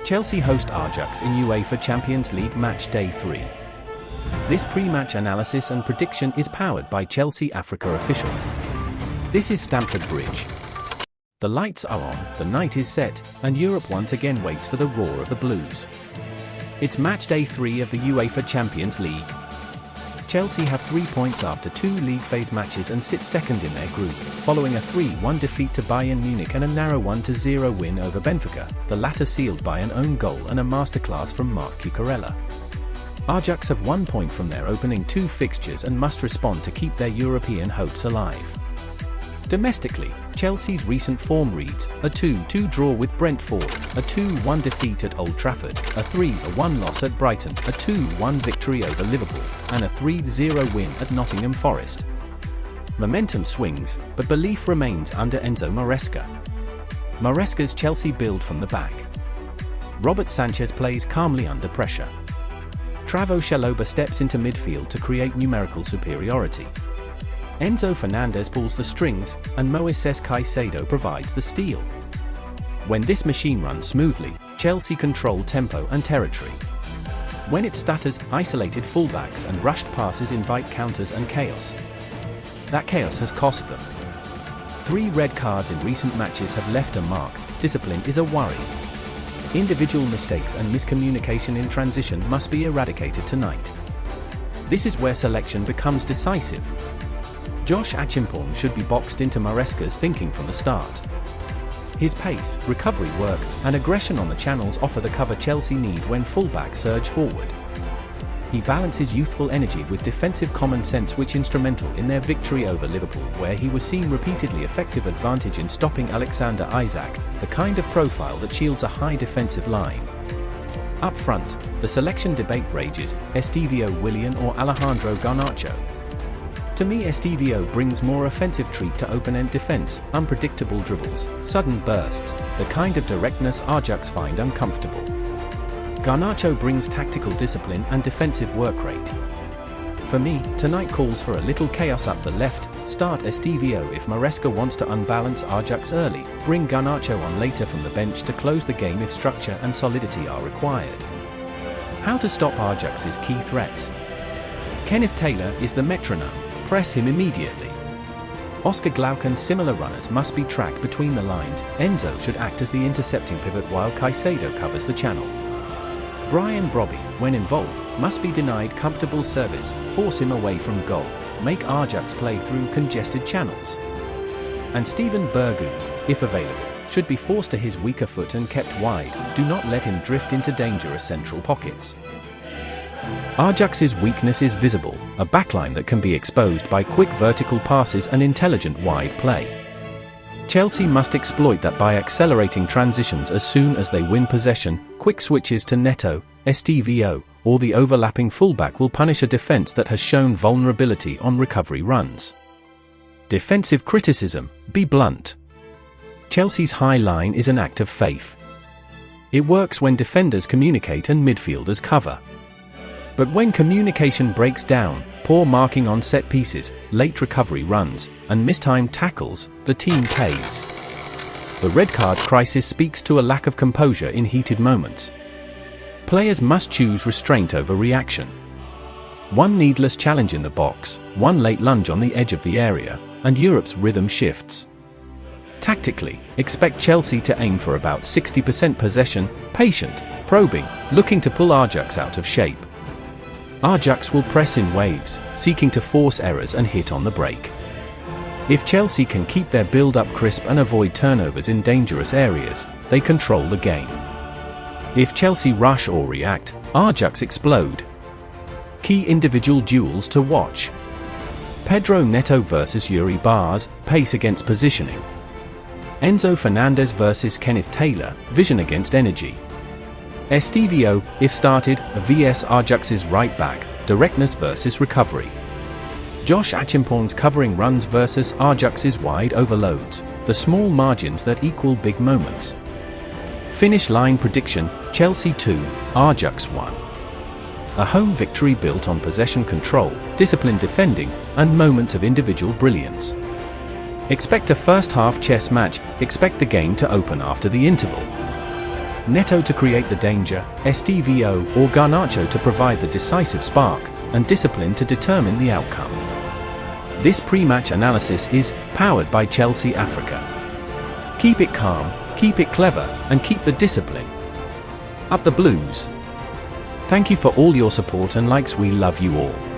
Chelsea host Ajax in UEFA Champions League Matchday 3. This pre-match analysis and prediction is powered by Chelsea Africa Official. This is Stamford Bridge. The lights are on, the night is set, and Europe once again waits for the roar of the Blues. It's Matchday 3 of the UEFA Champions League. Chelsea have 3 points after 2 league phase matches and sit second in their group, following a 3-1 defeat to Bayern Munich and a narrow 1-0 win over Benfica, the latter sealed by an own goal and a masterclass from MARC CUCURELLA. Ajax have 1 point from their opening 2 fixtures and must respond to keep their European hopes alive. Domestically, Chelsea's recent form reads: a 2-2 draw with Brentford, a 2-1 defeat at Old Trafford, a 3-1 loss at Brighton, a 2-1 victory over Liverpool, and a 3-0 win at Nottingham Forest. Momentum swings, but belief remains under Enzo Maresca. Maresca's Chelsea build from the back. Robert Sanchez plays calmly under pressure. Travo Chalobah steps into midfield to create numerical superiority. Enzo Fernandez pulls the strings, and Moises Caicedo provides the steel. When this machine runs smoothly, Chelsea control tempo and territory. When it stutters, isolated fullbacks and rushed passes invite counters and chaos. That chaos has cost them. 3 red cards in recent matches have left a mark. Discipline is a worry. Individual mistakes and miscommunication in transition must be eradicated tonight. This is where selection becomes decisive. Josh Achimpong should be boxed into Maresca's thinking from the start. His pace, recovery work, and aggression on the channels offer the cover Chelsea need when fullbacks surge forward. He balances youthful energy with defensive common sense, which instrumental in their victory over Liverpool, where he was seen repeatedly effective advantage in stopping Alexander Isak, the kind of profile that shields a high defensive line. Up front, the selection debate rages: Estevao Willian or Alejandro Garnacho. To me, Estevao brings more offensive treat to open-end defense, unpredictable dribbles, sudden bursts, the kind of directness Ajax find uncomfortable. Garnacho brings tactical discipline and defensive work rate. For me, tonight calls for a little chaos up the left. Start Estevao if Maresca wants to unbalance Ajax early, bring Garnacho on later from the bench to close the game if structure and solidity are required. How to stop Ajax's key threats? Kenneth Taylor is the metronome. Press him immediately. Oscar Glaucon's similar runners must be tracked between the lines. Enzo should act as the intercepting pivot while Caicedo covers the channel. Brian Brobby, when involved, must be denied comfortable service, force him away from goal, make Ajax play through congested channels. And Steven Berghuis, if available, should be forced to his weaker foot and kept wide. Do not let him drift into dangerous central pockets. Ajax's weakness is visible, a backline that can be exposed by quick vertical passes and intelligent wide play. Chelsea must exploit that by accelerating transitions as soon as they win possession. Quick switches to Neto, Estevao, or the overlapping fullback will punish a defense that has shown vulnerability on recovery runs. Defensive criticism: be blunt. Chelsea's high line is an act of faith. It works when defenders communicate and midfielders cover. But when communication breaks down, poor marking on set pieces, late recovery runs, and mistimed tackles, the team pays. The red card crisis speaks to a lack of composure in heated moments. Players must choose restraint over reaction. One needless challenge in the box, one late lunge on the edge of the area, and Europe's rhythm shifts. Tactically, expect Chelsea to aim for about 60% possession, patient, probing, looking to pull Ajax out of shape. Ajax will press in waves, seeking to force errors and hit on the break. If Chelsea can keep their build-up crisp and avoid turnovers in dangerous areas, they control the game. If Chelsea rush or react, Ajax explode. Key individual duels to watch: Pedro Neto vs Yuri Bars, pace against positioning. Enzo Fernandez vs Kenneth Taylor, vision against energy. Estevao, if started, vs Ajax's right back, directness versus recovery. Josh Achimpong's covering runs versus Ajax's wide overloads, the small margins that equal big moments. Finish line prediction: Chelsea 2, Ajax 1. A home victory built on possession control, disciplined defending, and moments of individual brilliance. Expect a first-half chess match. Expect the game to open after the interval. NETO to create the danger, STVO or GARNACHO to provide the decisive spark, and discipline to determine the outcome. This pre-match analysis is powered by Chelsea Africa. Keep it calm, keep it clever, and keep the discipline. Up the Blues! Thank you for all your support and likes. We love you all.